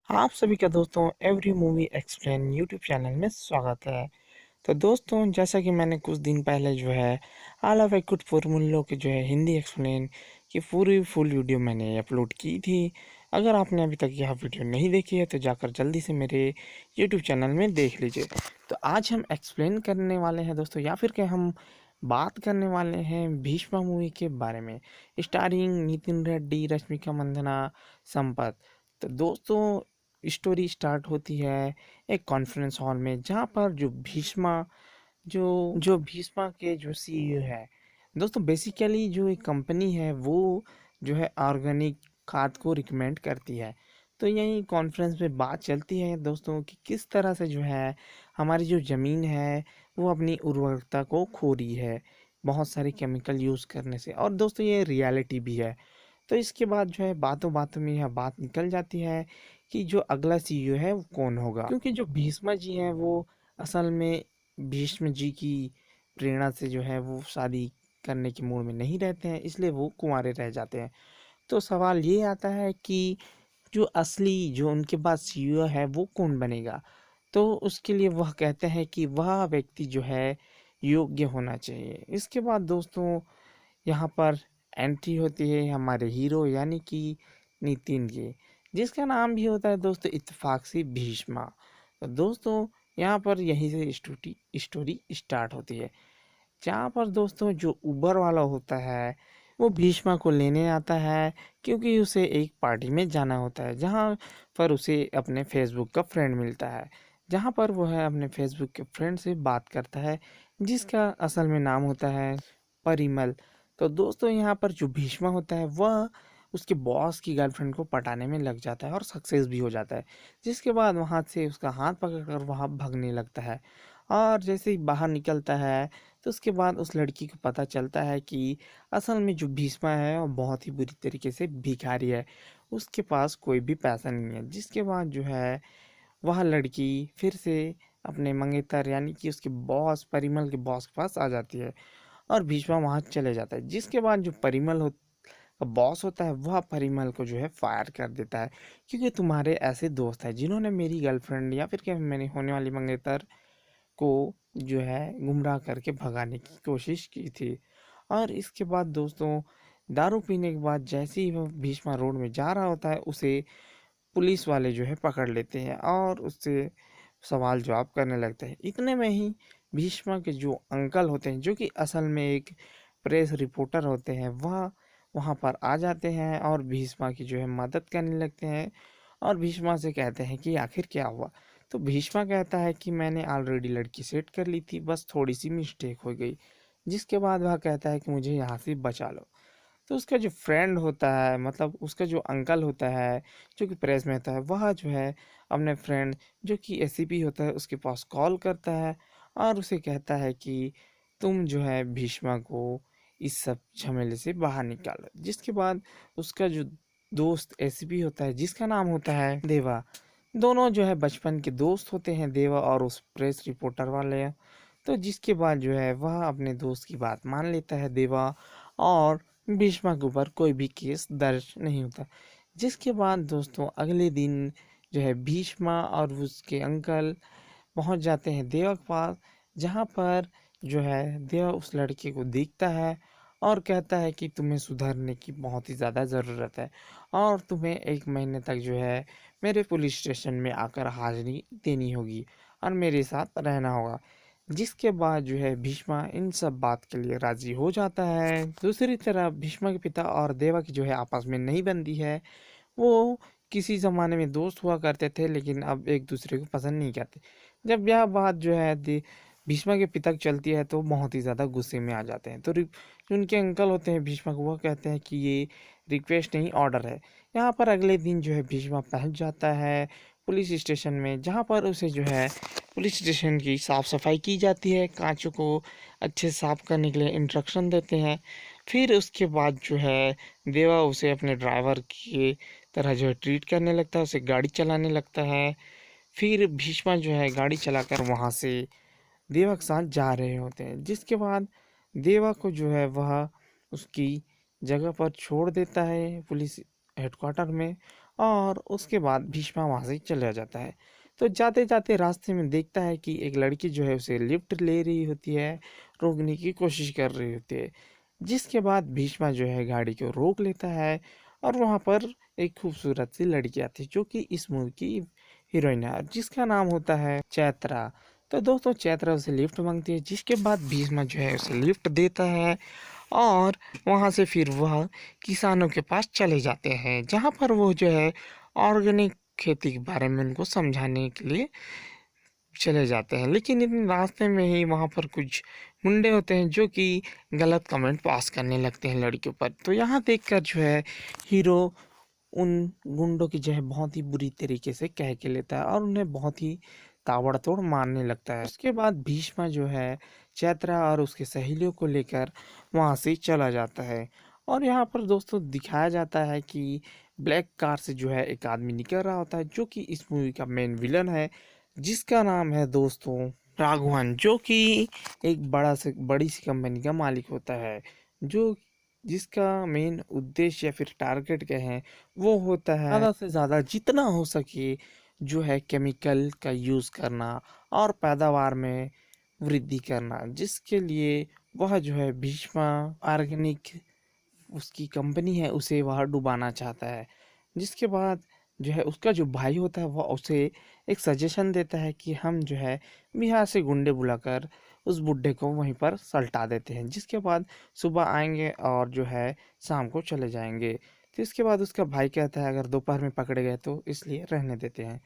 आप सभी का दोस्तों every movie explain YouTube channel में स्वागत है। तो दोस्तों जैसा कि मैंने कुछ दिन पहले जो है ऑल ऑफ कुछ फॉर्मूलों की जो है हिंदी एक्सप्लेन की पूरी फुल वीडियो मैंने अपलोड की थी। अगर आपने अभी तक यह वीडियो नहीं देखी है तो जाकर जल्दी से मेरे यूट्यूब चैनल में देख लीजिए। तो आज हम एक्सप्लेन करने वाले हैं दोस्तों, या फिर क्या हम बात करने वाले हैं भीष्मा मूवी के बारे में, स्टारिंग नितिन रेड्डी, रश्मिका मंदाना, संपत। तो दोस्तों स्टोरी स्टार्ट होती है एक कॉन्फ्रेंस हॉल में, जहाँ पर जो भीष्मा जो जो भीष्मा के जो सीईओ है दोस्तों, बेसिकली जो एक कंपनी है वो जो है ऑर्गेनिक खाद को रिकमेंड करती है। तो यही कॉन्फ्रेंस में बात चलती है दोस्तों कि किस तरह से जो है हमारी जो ज़मीन है वो अपनी उर्वरकता को खो रही है बहुत सारे केमिकल यूज़ करने से। और दोस्तों ये रियलिटी भी है। तो इसके बाद जो है बातों बातों में यह बात निकल जाती है कि जो अगला सीईओ है वो कौन होगा, क्योंकि जो भीष्म जी हैं वो असल में भीष्म जी की प्रेरणा से जो है वो शादी करने के मूड में नहीं रहते हैं, इसलिए वो कुंवारे रह जाते हैं। तो सवाल ये आता है कि जो असली जो उनके पास सीईओ है वो कौन बनेगा। तो उसके लिए वह कहते हैं कि वह व्यक्ति जो है योग्य होना चाहिए। इसके बाद दोस्तों यहाँ पर एंट्री होती है हमारे हीरो यानी कि नितिन की, जिसका नाम भी होता है दोस्तों इत्तेफाक से भीष्मा। तो दोस्तों यहाँ पर यहीं से स्टोरी स्टार्ट होती है, जहाँ पर दोस्तों जो उबर वाला होता है वो भीष्मा को लेने आता है, क्योंकि उसे एक पार्टी में जाना होता है जहाँ पर उसे अपने फेसबुक का फ्रेंड मिलता है, जहाँ पर वो है अपने फेसबुक के फ्रेंड से बात करता है जिसका असल में नाम होता है परिमल। तो दोस्तों यहाँ पर जो भीष्मा होता है वह उसके बॉस की गर्लफ्रेंड को पटाने में लग जाता है और सक्सेस भी हो जाता है, जिसके बाद वहाँ से उसका हाथ पकड़कर वहाँ भागने लगता है। और जैसे ही बाहर निकलता है तो उसके बाद उस लड़की को पता चलता है कि असल में जो भीष्मा है वो बहुत ही बुरी तरीके से भिखारी है, उसके पास कोई भी पैसा नहीं है। जिसके बाद जो है वह लड़की फिर से अपने मंगेतर यानी कि उसके बॉस परिमल के बॉस के पास आ जाती है और भीष्मा वहाँ चले जाता है। जिसके बाद जो परिमल का बॉस होता है वह परिमल को जो है फायर कर देता है, क्योंकि तुम्हारे ऐसे दोस्त हैं जिन्होंने मेरी गर्लफ्रेंड या फिर क्या मेरी होने वाली मंगेतर को जो है गुमराह करके भगाने की कोशिश की थी। और इसके बाद दोस्तों दारू पीने के बाद जैसे ही वह भीष्मा रोड में जा रहा होता है उसे पुलिस वाले जो है पकड़ लेते हैं और उससे सवाल जवाब करने लगते हैं। इतने में ही भीष्मा के जो अंकल होते हैं, जो कि असल में एक प्रेस रिपोर्टर होते हैं, वह वहाँ पर आ जाते हैं और भीष्मा की जो है मदद करने लगते हैं और भीष्मा से कहते हैं कि आखिर क्या हुआ। तो भीष्मा कहता है कि मैंने ऑलरेडी लड़की सेट कर ली थी, बस थोड़ी सी मिस्टेक हो गई। जिसके बाद वह कहता है कि मुझे यहाँ से बचा लो। तो उसका जो फ्रेंड होता है, मतलब उसका जो अंकल होता है जो कि प्रेस में होता है, वह जो है अपने फ्रेंड जो कि एसीपी होता है उसके पास कॉल करता है और उसे कहता है कि तुम जो है भीष्मा को इस सब झमेले से बाहर निकालो। जिसके बाद उसका जो दोस्त एसीपी होता है जिसका नाम होता है देवा, दोनों जो है बचपन के दोस्त होते हैं, देवा और उस प्रेस रिपोर्टर वाले। तो जिसके बाद जो है वह अपने दोस्त की बात मान लेता है देवा, और भीष्मा के ऊपर कोई भी केस दर्ज नहीं होता। जिसके बाद दोस्तों अगले दिन जो है भीष्मा और उसके अंकल पहुंच जाते हैं देवा के पास, जहां पर जो है देवा उस लड़के को देखता है और कहता है कि तुम्हें सुधरने की बहुत ही ज़्यादा ज़रूरत है और तुम्हें 1 महीने तक जो है मेरे पुलिस स्टेशन में आकर हाजिरी देनी होगी और मेरे साथ रहना होगा। जिसके बाद जो है भीष्मा इन सब बात के लिए राजी हो जाता है। दूसरी तरफ भीष्मा के पिता और देवा की जो है आपस में नहीं बनती है। वो किसी ज़माने में दोस्त हुआ करते थे लेकिन अब एक दूसरे को पसंद नहीं करते। जब यह बात जो है भीष्मा के पिता की चलती है तो बहुत ही ज़्यादा गुस्से में आ जाते हैं। तो जो उनके अंकल होते हैं भीष्मा को, वह कहते हैं कि ये रिक्वेस्ट नहीं ऑर्डर है। यहाँ पर अगले दिन जो है भीष्मा पहुँच जाता है पुलिस स्टेशन में, जहाँ पर उसे जो है पुलिस स्टेशन की साफ़ सफाई की जाती है, कांचों को अच्छे साफ करने के लिए इंस्ट्रक्शन देते हैं। फिर उसके बाद जो है देवा उसे अपने ड्राइवर की तरह जो है ट्रीट करने लगता है, उसे गाड़ी चलाने लगता है। फिर भीष्मा जो है गाड़ी चलाकर वहाँ से देवा के साथ जा रहे होते हैं। जिसके बाद देवा को जो है वह उसकी जगह पर छोड़ देता है पुलिस हेडक्वार्टर में, और उसके बाद भीष्मा वहाँ से चला जाता है। तो जाते जाते रास्ते में देखता है कि एक लड़की जो है उसे लिफ्ट ले रही होती है, रोकने की कोशिश कर रही होती है। जिसके बाद भीष्मा जो है गाड़ी को रोक लेता है और वहाँ पर एक खूबसूरत सी लड़की आती है जो कि इस मूवी की हीरोइन है, जिसका नाम होता है चैत्रा। तो दोस्तों चैत्रा उसे लिफ्ट मांगती है, जिसके बाद भीष्मा जो है उसे लिफ्ट देता है और वहाँ से फिर वह किसानों के पास चले जाते हैं, जहाँ पर वो जो है ऑर्गेनिक खेती के बारे में उनको समझाने के लिए चले जाते हैं। लेकिन इन रास्ते में ही वहाँ पर कुछ मुंडे होते हैं जो कि गलत कमेंट पास करने लगते हैं लड़कियों पर। तो यहाँ देखकर जो है हीरो उन गुंडों की जो है बहुत ही बुरी तरीके से कह के लेता है और उन्हें बहुत ही ताबड़तोड़ मारने लगता है। उसके बाद भीष्मा जो है चैत्रा और उसके सहेलियों को लेकर वहाँ से चला जाता है। और यहाँ पर दोस्तों दिखाया जाता है कि ब्लैक कार से जो है एक आदमी निकल रहा होता है जो कि इस मूवी का मेन विलन है, जिसका नाम है दोस्तों राघवन, जो कि एक बड़ी सी कंपनी का मालिक होता है, जो जिसका मेन उद्देश्य या फिर टारगेट क्या है वो होता है ज़्यादा से ज़्यादा जितना हो सके जो है केमिकल का यूज़ करना और पैदावार में वृद्धि करना, जिसके लिए वह जो है भीष्मा ऑर्गेनिक उसकी कंपनी है उसे वह डुबाना चाहता है। जिसके बाद जो है उसका जो भाई होता है वह उसे एक सजेशन देता है कि हम जो है बिहार से गुंडे बुलाकर उस बुड्ढे को वहीं पर सल्टा देते हैं, जिसके बाद सुबह आएंगे और जो है शाम को चले जाएंगे। तो इसके बाद उसका भाई कहता है अगर दोपहर में पकड़े गए तो इसलिए रहने देते हैं।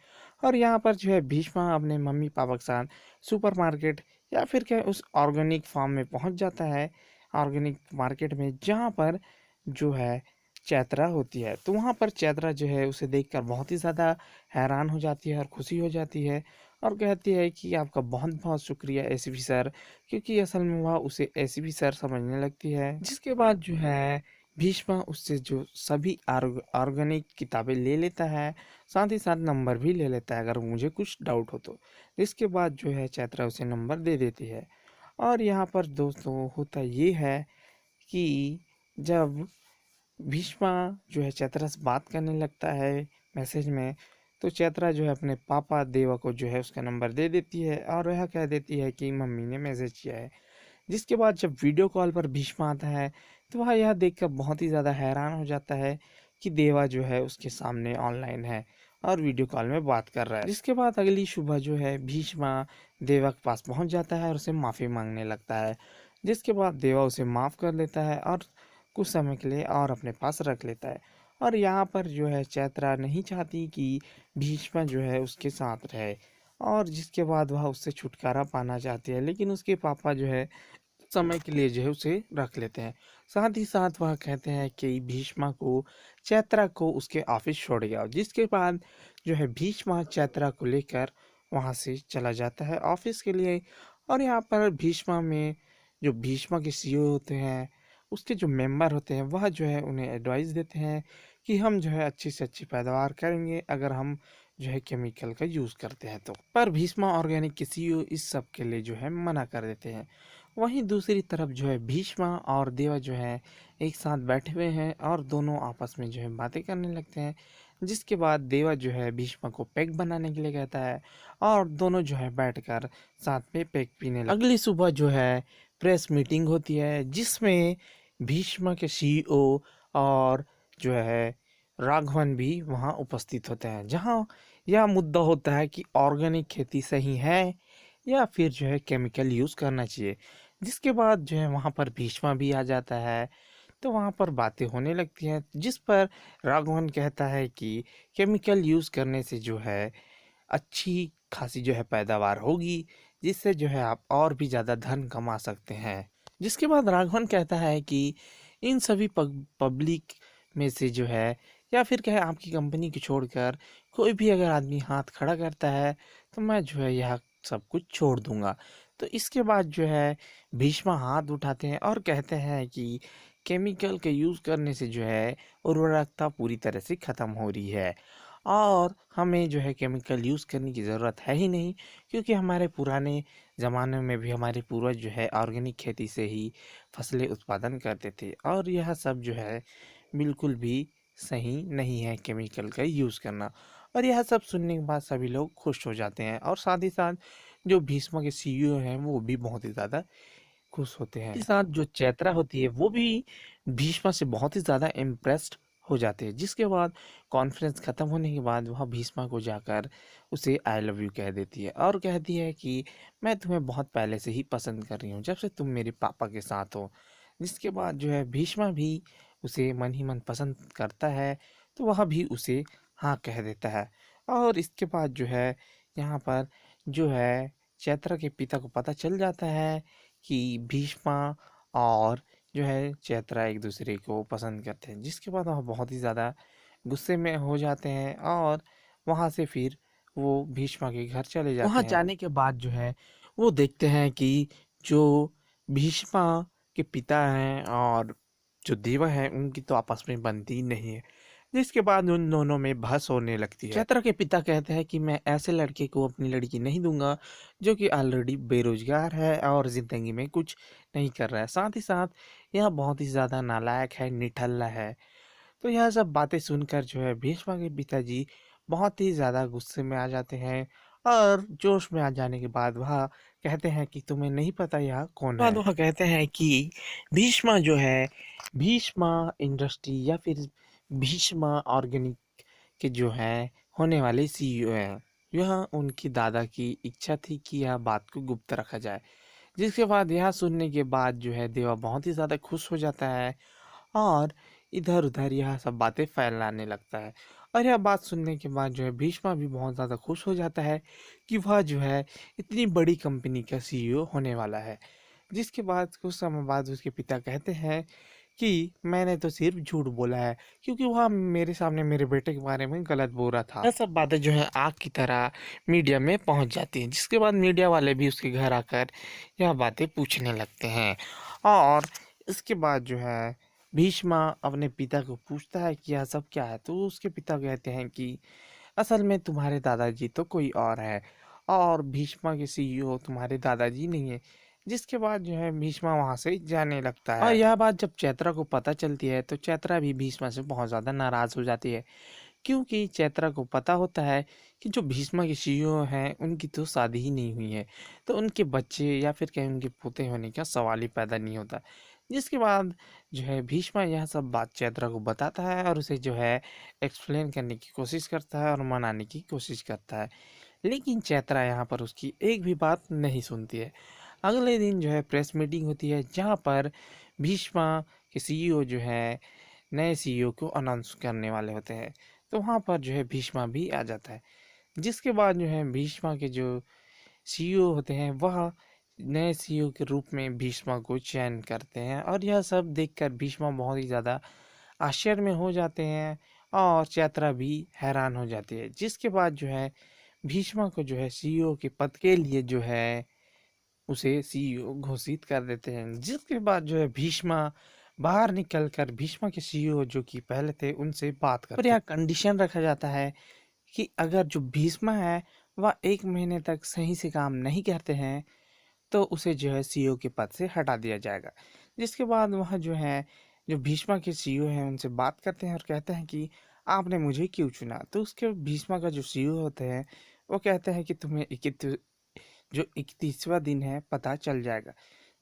और यहाँ पर जो है भीष्मा अपने मम्मी पापा के साथ सुपरमार्केट या फिर क्या उस ऑर्गेनिक फार्म में पहुँच जाता है, ऑर्गेनिक मार्केट में, जहाँ पर जो है चैत्रा होती है। तो वहाँ पर चैत्रा जो है उसे देखकर बहुत ही ज़्यादा हैरान हो जाती है और खुशी हो जाती है और कहती है कि आपका बहुत बहुत शुक्रिया एसीपी सर, क्योंकि असल में वह उसे एसीपी सर समझने लगती है। जिसके बाद जो है भीष्मा उससे जो सभी ऑर्गेनिक किताबें ले लेता है, साथ ही साथ नंबर भी ले लेता है अगर मुझे कुछ डाउट हो तो। इसके बाद जो है चैत्रा उसे नंबर दे देती है। और यहाँ पर दोस्तों होता ये है कि जब भीष्मा जो है चैत्रा से बात करने लगता है मैसेज में, तो चैत्रा जो है अपने पापा देवा को जो है उसका नंबर दे देती है और वह कह देती है कि मम्मी ने मैसेज किया है। जिसके बाद जब वीडियो कॉल पर भीष्मा आता है तो वह यह देखकर बहुत ही ज़्यादा हैरान हो जाता है कि देवा जो है उसके सामने ऑनलाइन है और वीडियो कॉल में बात कर रहा है। जिसके बाद अगली सुबह जो है भीष्मा देवा के पास पहुंच जाता है और उसे माफ़ी मांगने लगता है। जिसके बाद देवा उसे माफ़ कर लेता है और कुछ समय के लिए और अपने पास रख लेता है। और यहाँ पर जो है चैत्रा नहीं चाहती कि भीष्मा जो है उसके साथ रहे, और जिसके बाद वह उससे छुटकारा पाना चाहती है, लेकिन उसके पापा जो है समय के लिए जो है उसे रख लेते हैं। साथ ही साथ वह कहते हैं कि भीष्मा को चैत्रा को उसके ऑफिस छोड़ गया, जिसके बाद जो है भीष्मा चैत्रा को लेकर वहाँ से चला जाता है ऑफिस के लिए। और यहाँ पर भीष्मा में जो भीष्मा के सीईओ होते हैं, उसके जो मेंबर होते हैं, वह जो है उन्हें एडवाइस देते हैं कि हम जो है अच्छी से अच्छी पैदावार करेंगे अगर हम जो है केमिकल का यूज़ करते हैं तो। पर भीष्मा ऑर्गेनिक के सीईओ इस सब के लिए जो है मना कर देते हैं। वहीं दूसरी तरफ जो है भीष्मा और देवा जो है एक साथ बैठे हुए हैं और दोनों आपस में जो है बातें करने लगते हैं। जिसके बाद देवा जो है भीष्मा को पैक बनाने के लिए कहता है और दोनों जो है बैठकर साथ में पैक पीने लगते हैं। अगली सुबह जो है प्रेस मीटिंग होती है, जिसमें भीष्मा के सीईओ और जो है राघवन भी वहाँ उपस्थित होते हैं, जहाँ यह मुद्दा होता है कि ऑर्गेनिक खेती सही है या फिर जो है केमिकल यूज़ करना चाहिए। जिसके बाद जो है वहाँ पर भीष्मा भी आ जाता है। तो वहाँ पर बातें होने लगती हैं, जिस पर राघवन कहता है कि केमिकल यूज़ करने से जो है अच्छी खासी जो है पैदावार होगी, जिससे जो है आप और भी ज़्यादा धन कमा सकते हैं। जिसके बाद राघवन कहता है कि इन सभी पब्लिक में से जो है या फिर क्या है आपकी कंपनी को छोड़कर कोई भी अगर आदमी हाथ खड़ा करता है तो मैं जो है यह सब कुछ छोड़ दूंगा। तो इसके बाद जो है भीष्मा हाथ उठाते हैं और कहते हैं कि केमिकल के यूज़ करने से जो है उर्वरकता पूरी तरह से ख़त्म हो रही है और हमें जो है केमिकल यूज़ करने की ज़रूरत है ही नहीं, क्योंकि हमारे पुराने ज़माने में भी हमारे पूर्वज जो है ऑर्गेनिक खेती से ही फसलें उत्पादन करते थे और यह सब जो है बिल्कुल भी सही नहीं है केमिकल का यूज़ करना। और यह सब सुनने के बाद सभी लोग खुश हो जाते हैं और साथ ही साथ जो भीष्म के सीईओ हैं वो भी बहुत ही ज़्यादा खुश होते हैं। इसके साथ जो चैत्रा होती है वो भी भीष्म से बहुत ही ज़्यादा इम्प्रेस्ड हो जाते हैं, जिसके बाद कॉन्फ्रेंस ख़त्म होने के बाद वह भीष्म को जाकर उसे आई लव यू कह देती है और कहती है कि मैं तुम्हें बहुत पहले से ही पसंद कर रही हूँ, जब से तुम मेरे पापा के साथ हो। जिसके बाद जो है भीष्म भी उसे मन ही मन पसंद करता है, तो वह भी उसे हाँ कह देता है। और इसके बाद जो है यहाँ पर जो है चैत्रा के पिता को पता चल जाता है कि भीष्मा और जो है चैत्रा एक दूसरे को पसंद करते हैं, जिसके बाद वह बहुत ही ज़्यादा गुस्से में हो जाते हैं और वहाँ से फिर वो भीष्मा के घर चले जाते वहाँ हैं। जाने के बाद जो है वो देखते हैं कि जो भीष्मा के पिता हैं और जो देवा है उनकी तो आपस में बनती ही नहीं है, जिसके बाद उन दोनों में बहस होने लगती है। चैत्रा के पिता कहते हैं कि मैं ऐसे लड़के को अपनी लड़की नहीं दूंगा जो कि ऑलरेडी बेरोजगार है और जिंदगी में कुछ नहीं कर रहा है, साथ ही साथ यह बहुत ही ज़्यादा नालायक है, निठल्ला है। तो यह सब बातें सुनकर जो है भीष्म के पिताजी बहुत ही ज़्यादा गुस्से में आ जाते हैं और जोश में आ जाने के बाद वह कहते हैं कि तुम्हें नहीं पता यह कौन है। बाद वह कहते हैं कि भीष्म जो है भीष्म इंडस्ट्री या फिर भीष्म ऑर्गेनिक के जो है होने वाले सीईओ हैं। यह उनकी दादा की इच्छा थी कि यह बात को गुप्त रखा जाए। जिसके बाद यह सुनने के बाद जो है देवा बहुत ही ज़्यादा खुश हो जाता है और इधर उधर यह सब बातें फैलाने लगता है। और यह बात सुनने के बाद जो है भीष्मा भी बहुत ज़्यादा खुश हो जाता है कि वह जो है इतनी बड़ी कंपनी का सीईओ होने वाला है। जिसके बाद कुछ समय बाद उसके पिता कहते हैं कि मैंने तो सिर्फ झूठ बोला है, क्योंकि वह मेरे सामने मेरे बेटे के बारे में गलत बोल रहा था। यह सब बातें जो है आग की तरह मीडिया में पहुंच जाती हैं, जिसके बाद मीडिया वाले भी उसके घर आकर यह बातें पूछने लगते हैं। और इसके बाद जो है भीष्मा अपने पिता को पूछता है कि यह सब क्या है, तो उसके पिता कहते हैं कि असल में तुम्हारे दादाजी तो कोई और है और भीष्मा के सीईओ तुम्हारे दादाजी नहीं है। जिसके बाद जो है भीष्मा वहां से जाने लगता है और यह बात जब चैत्रा को पता चलती है तो चैत्रा भी भीष्मा से बहुत ज़्यादा नाराज़ हो जाती है, क्योंकि चैत्रा को पता होता है कि जो भीष्मा के सीईओ हैं उनकी तो शादी ही नहीं हुई है, तो उनके बच्चे या फिर कहीं उनके पोते होने का सवाल ही पैदा नहीं होता। जिसके बाद जो है भीष्मा यह सब बात चैत्रा को बताता है और उसे जो है एक्सप्लेन करने की कोशिश करता है और मनाने की कोशिश करता है, लेकिन चैत्रा यहाँ पर उसकी एक भी बात नहीं सुनती है। अगले दिन जो है प्रेस मीटिंग होती है जहाँ पर भीष्मा के सीईओ जो है नए सीईओ को अनाउंस करने वाले होते हैं, तो वहाँ पर जो है भीष्मा भी आ जाता है। जिसके बाद जो है भीष्मा के जो सीईओ होते हैं वह नए सीईओ के रूप में भीष्मा को चयन करते हैं और यह सब देखकर भीष्मा बहुत ही ज़्यादा आश्चर्य में हो जाते हैं और चैत्रा भी हैरान हो जाती है। जिसके बाद जो है भीष्मा को जो है सीईओ के पद के लिए जो है उसे सीईओ घोषित कर देते हैं। जिसके बाद जो है भीष्मा बाहर निकलकर भीष्मा के सीईओ जो कि पहले थे उनसे बात करते हैं और यह कंडीशन रखा जाता है कि अगर जो भीष्मा है वह 1 महीने तक सही से काम नहीं करते हैं तो उसे जो है सीईओ के पद से हटा दिया जाएगा। जिसके बाद वह जो है जो भीष्मा के सीईओ हैं उनसे बात करते हैं और कहते हैं कि आपने मुझे क्यों चुना? तो उसके भीष्मा का जो सीईओ होते हैं वो कहते हैं कि तुम्हें 31वां दिन है पता चल जाएगा।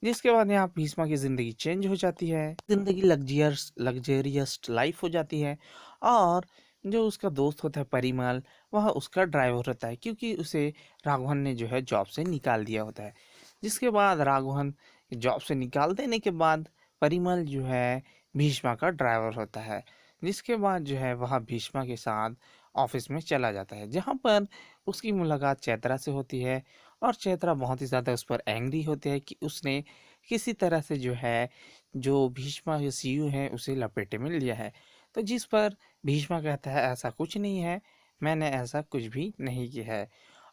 जिसके बाद यहाँ भीष्मा की ज़िंदगी चेंज हो जाती है, ज़िंदगी लग्जरियस लाइफ हो जाती है और जो उसका दोस्त होता है परिमल वह उसका ड्राइवर होता है, क्योंकि उसे राघवन ने जो है जॉब से निकाल दिया होता है। जिसके बाद राघवन जॉब से निकाल देने के बाद परिमल जो है भीष्मा का ड्राइवर होता है। जिसके बाद जो है वह भीष्मा के साथ ऑफिस में चला जाता है, जहाँ पर उसकी मुलाकात चैत्रा से होती है और चैत्रा बहुत ही ज़्यादा उस पर एंग्री होते हैं कि उसने किसी तरह से जो है जो भीष्मा के सीईओ हैं उसे लपेटे में लिया है। तो जिस पर भीष्मा कहता है ऐसा कुछ नहीं है, मैंने ऐसा कुछ भी नहीं किया है।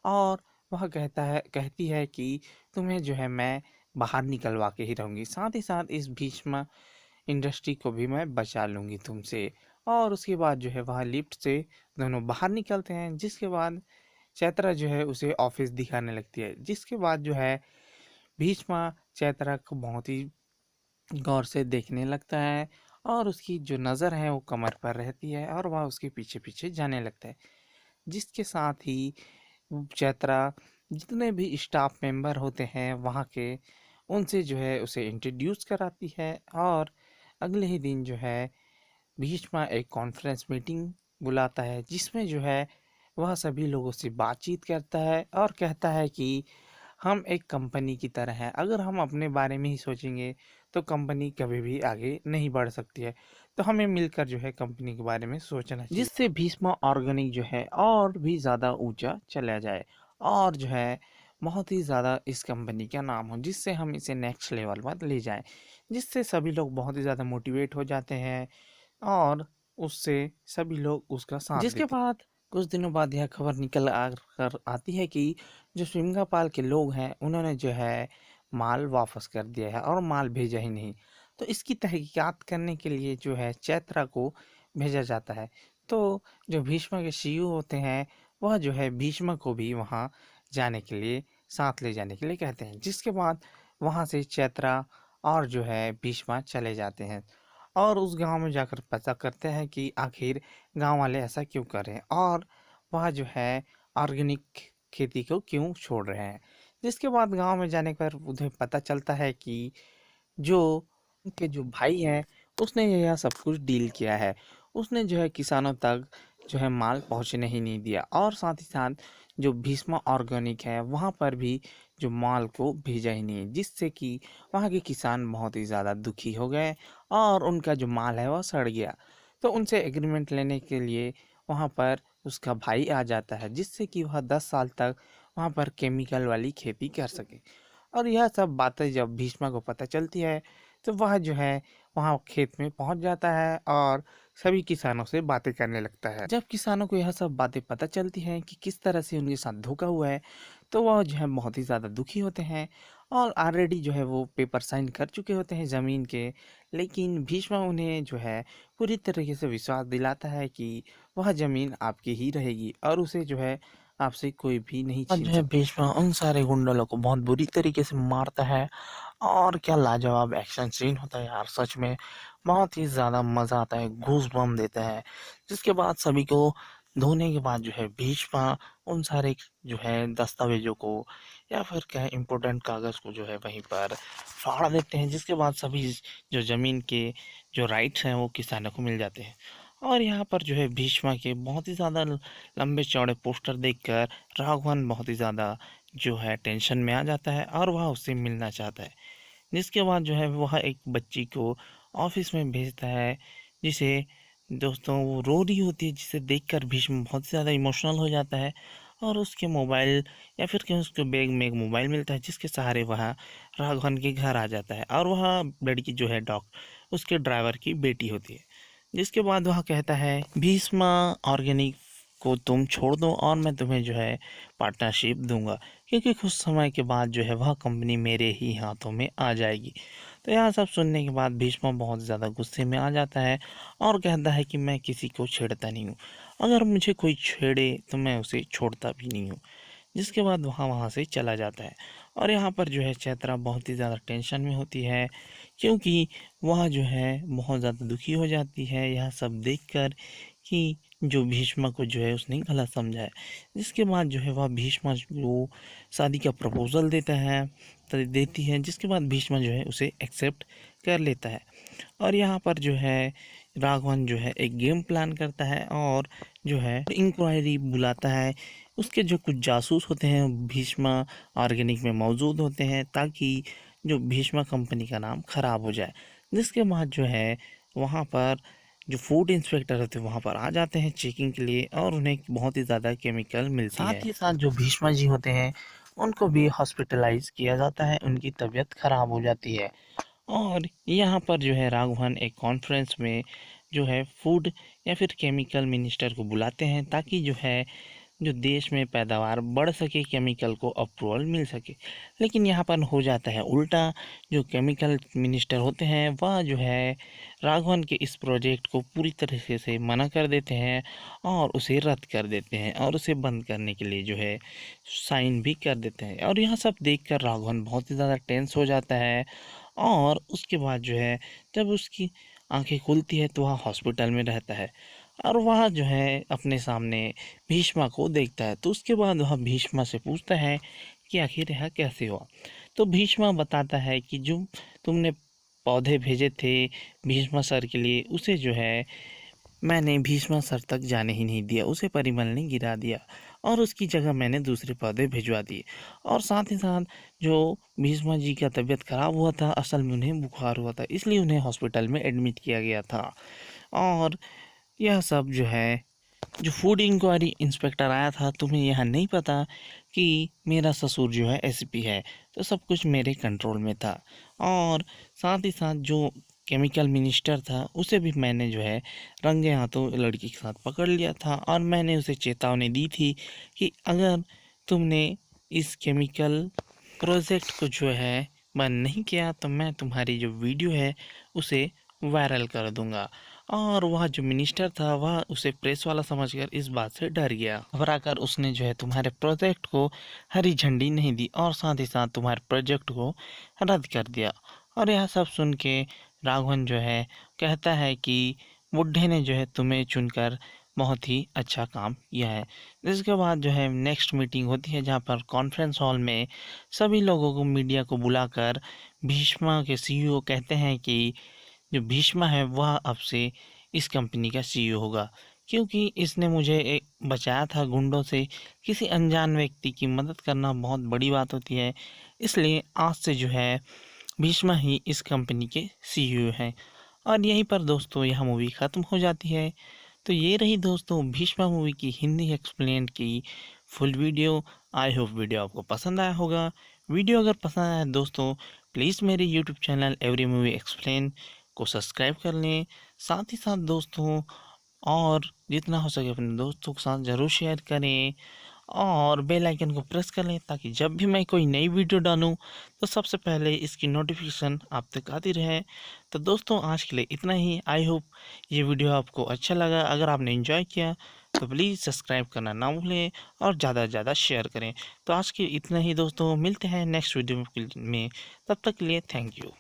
और वह कहती है कि तुम्हें जो है मैं बाहर निकलवा के ही रहूँगी, साथ ही साथ इस भीष्मा इंडस्ट्री को भी मैं बचा लूँगी तुमसे। और उसके बाद जो है वह लिफ्ट से दोनों बाहर निकलते हैं। जिसके बाद चैत्रा जो है उसे ऑफिस दिखाने लगती है। जिसके बाद जो है भीष्मा चैत्रा को बहुत ही गौर से देखने लगता है और उसकी जो नज़र है वो कमर पर रहती है और वह उसके पीछे पीछे जाने लगता है। जिसके साथ ही चैत्रा जितने भी स्टाफ मेंबर होते हैं वहाँ के, उनसे जो है उसे इंट्रोड्यूस कराती है। और अगले ही दिन जो है भीष्मा एक कॉन्फ्रेंस मीटिंग बुलाता है, जिसमें जो है वह सभी लोगों से बातचीत करता है और कहता है कि हम एक कंपनी की तरह हैं, अगर हम अपने बारे में ही सोचेंगे तो कंपनी कभी भी आगे नहीं बढ़ सकती है। तो हमें मिलकर जो है कंपनी के बारे में सोचना चाहिए, जिससे भीष्मा ऑर्गेनिक जो है और भी ज़्यादा ऊंचा चला जाए और जो है बहुत ही ज़्यादा इस कंपनी का नाम हो, जिससे हम इसे नेक्स्ट लेवल पर ले जाएं, जिससे सभी लोग बहुत ही ज़्यादा मोटिवेट हो जाते हैं और उससे सभी लोग उसका साथ जिसके देते हैं। बाद कुछ दिनों बाद यह खबर निकल कर आती है कि जो सिंगापाल के लोग हैं उन्होंने जो है माल वापस कर दिया है और माल भेजा ही नहीं। तो इसकी तहकीकात करने के लिए जो है चैत्रा को भेजा जाता है। तो जो भीष्म के सीईओ होते हैं वह जो है भीष्म को भी वहाँ जाने के लिए साथ ले जाने के लिए कहते हैं, जिसके बाद वहाँ से चैत्रा और जो है भीष्मा चले जाते हैं और उस गांव में जाकर पता करते हैं कि आखिर गांव वाले ऐसा क्यों कर रहे हैं और वह जो है ऑर्गेनिक खेती को क्यों छोड़ रहे हैं। जिसके बाद गांव में जाने पर उन्हें पता चलता है कि जो उनके जो भाई हैं उसने यह सब कुछ डील किया है। उसने जो है किसानों तक जो है माल पहुंचने ही नहीं दिया और साथ ही साथ जो भीष्मा ऑर्गेनिक है वहाँ पर भी जो माल को भेजा ही नहीं, जिससे कि वहाँ के किसान बहुत ही ज़्यादा दुखी हो गए और उनका जो माल है वह सड़ गया। तो उनसे एग्रीमेंट लेने के लिए वहाँ पर उसका भाई आ जाता है, जिससे कि वह 10 साल तक वहाँ पर केमिकल वाली खेती कर सके। और यह सब बातें जब भीष्मा को पता चलती है तो वह जो है वहाँ खेत में पहुँच जाता है और सभी किसानों से बातें करने लगता है। जब किसानों को यह सब बातें पता चलती हैं कि किस तरह से उनके साथ धोखा हुआ है तो वह जो है बहुत ही ज़्यादा दुखी होते हैं और ऑलरेडी जो है वो पेपर साइन कर चुके होते हैं ज़मीन के। लेकिन भीष्मा उन्हें जो है पूरी तरीके से विश्वास दिलाता है कि वह ज़मीन आपकी ही रहेगी और उसे जो है आपसे कोई भी नहीं और छीन जो है सकता। भीष्मा उन सारे गुंडों को बहुत बुरी तरीके से मारता है और क्या लाजवाब एक्शन सीन होता है यार, सच में बहुत ही ज़्यादा मज़ा आता है, घूस बम देता है। जिसके बाद सभी को धोने के बाद जो है भीष्मा उन सारे जो है दस्तावेजों को या फिर क्या इम्पोर्टेंट कागज़ को जो है वहीं पर फाड़ देते हैं, जिसके बाद सभी जो ज़मीन के जो राइट्स हैं वो किसानों को मिल जाते हैं। और यहाँ पर जो है भीष्मा के बहुत ही ज़्यादा लंबे चौड़े पोस्टर देखकर राघवन बहुत ही ज़्यादा जो है टेंशन में आ जाता है और वह उससे मिलना चाहता है। जिसके बाद जो है वह एक बच्ची को ऑफिस में भेजता है, जिसे दोस्तों वो रो रही होती है, जिसे देखकर भीष्म बहुत ज़्यादा इमोशनल हो जाता है और उसके मोबाइल या फिर कहीं उसके बैग में एक मोबाइल मिलता है, जिसके सहारे वह राघवन के घर आ जाता है और वह लड़की जो है उसके ड्राइवर की बेटी होती है। जिसके बाद वह कहता है भीष्मा ऑर्गेनिक को तुम छोड़ दो और मैं तुम्हें जो है पार्टनरशिप दूंगा, क्योंकि कुछ समय के बाद जो है वह कंपनी मेरे ही हाथों में आ जाएगी। तो यह सब सुनने के बाद भीष्मा बहुत ज़्यादा गुस्से में आ जाता है और कहता है कि मैं किसी को छेड़ता नहीं हूँ, अगर मुझे कोई छेड़े तो मैं उसे छोड़ता भी नहीं हूँ। जिसके बाद वहाँ से चला जाता है और यहाँ पर जो है चैत्रा बहुत ही ज़्यादा टेंशन में होती है, क्योंकि वह जो है बहुत ज़्यादा दुखी हो जाती है यह सब देखकर कि जो भीष्मा को जो है उसने गलत समझा है। जिसके बाद जो है वह भीष्मा को शादी का प्रपोज़ल देता है देती है, जिसके बाद भीष्मा जो है उसे एक्सेप्ट कर लेता है। और यहाँ पर जो है राघवन जो है एक गेम प्लान करता है और जो है इंक्वायरी बुलाता है। उसके जो कुछ जासूस होते हैं भीष्मा ऑर्गेनिक में मौजूद होते हैं, ताकि जो भीष्मा कंपनी का नाम खराब हो जाए। जिसके बाद जो है वहाँ पर जो फूड इंस्पेक्टर होते हैं वहाँ पर आ जाते हैं चेकिंग के लिए और उन्हें बहुत ही ज़्यादा केमिकल मिलती है। साथ ही साथ जो भीष्मा जी होते हैं उनको भी हॉस्पिटलाइज किया जाता है, उनकी तबीयत खराब हो जाती है। और यहाँ पर जो है राघवन एक कॉन्फ्रेंस में जो है फूड या फिर केमिकल मिनिस्टर को बुलाते हैं, ताकि जो है जो देश में पैदावार बढ़ सके, केमिकल को अप्रूवल मिल सके। लेकिन यहाँ पर हो जाता है उल्टा, जो केमिकल मिनिस्टर होते हैं वह जो है राघवन के इस प्रोजेक्ट को पूरी तरीके से मना कर देते हैं और उसे रद्द कर देते हैं और उसे बंद करने के लिए जो है साइन भी कर देते हैं। और यह सब देखकर राघवन बहुत ही ज़्यादा टेंस हो जाता है और उसके बाद जो है जब उसकी आंखें खुलती है तो वह हॉस्पिटल में रहता है और वह जो है अपने सामने भीष्मा को देखता है। तो उसके बाद वह भीष्मा से पूछता है कि आखिर यह कैसे हुआ। तो भीष्मा बताता है कि जो तुमने पौधे भेजे थे भीष्मा सर के लिए, उसे जो है मैंने भीष्मा सर तक जाने ही नहीं दिया, उसे परिमल ने गिरा दिया और उसकी जगह मैंने दूसरे पौधे भिजवा दिए। और साथ ही साथ जो भीष्मा जी का तबीयत खराब हुआ था, असल में उन्हें बुखार हुआ था, इसलिए उन्हें हॉस्पिटल में एडमिट किया गया था। और यह सब जो है, जो फूड इंक्वायरी इंस्पेक्टर आया था, तुम्हें यह नहीं पता कि मेरा ससुर जो है एसपी है, तो सब कुछ मेरे कंट्रोल में था। और साथ ही साथ जो केमिकल मिनिस्टर था, उसे भी मैंने जो है रंगे हाथों लड़की के साथ पकड़ लिया था और मैंने उसे चेतावनी दी थी कि अगर तुमने इस केमिकल प्रोजेक्ट को जो है बंद नहीं किया तो मैं तुम्हारी जो वीडियो है उसे वायरल कर दूंगा। और वह जो मिनिस्टर था वह उसे प्रेस वाला समझकर इस बात से डर गया। घबराकर उसने जो है तुम्हारे प्रोजेक्ट को हरी झंडी नहीं दी और साथ ही साथ तुम्हारे प्रोजेक्ट को रद्द कर दिया। और यह सब सुन के राघवन जो है कहता है कि बुड्ढे ने जो है तुम्हें चुनकर बहुत ही अच्छा काम किया है। इसके बाद जो है नेक्स्ट मीटिंग होती है जहाँ पर कॉन्फ्रेंस हॉल में सभी लोगों को, मीडिया को बुलाकर भीष्मा के सीईओ कहते हैं कि जो भीष्मा है वह अब से इस कंपनी का सीईओ होगा, क्योंकि इसने मुझे बचाया था गुंडों से। किसी अनजान व्यक्ति की मदद करना बहुत बड़ी बात होती है, इसलिए आज से जो है भीष्मा ही इस कंपनी के सीईओ हैं। और यहीं पर दोस्तों यह मूवी ख़त्म हो जाती है। तो ये रही दोस्तों भीष्मा मूवी की हिंदी एक्सप्लेन की full video. I hope video आपको पसंद आया होगा। वीडियो अगर पसंद आया दोस्तों, प्लीज़ मेरे YouTube channel every movie explain को सब्सक्राइब कर लें। साथ ही साथ दोस्तों, और जितना हो सके अपने दोस्तों के साथ ज़रूर शेयर करें और बेल आइकन को प्रेस कर लें ताकि जब भी मैं कोई नई वीडियो डालूं तो सबसे पहले इसकी नोटिफिकेशन आप तक आती रहे। तो दोस्तों आज के लिए इतना ही। आई होप ये वीडियो आपको अच्छा लगा। अगर आपने एंजॉय किया तो प्लीज़ सब्सक्राइब करना ना भूलें और ज़्यादा से ज़्यादा शेयर करें। तो आज के इतना ही दोस्तों, मिलते हैं नेक्स्ट वीडियो में। तब तक के लिए थैंक यू।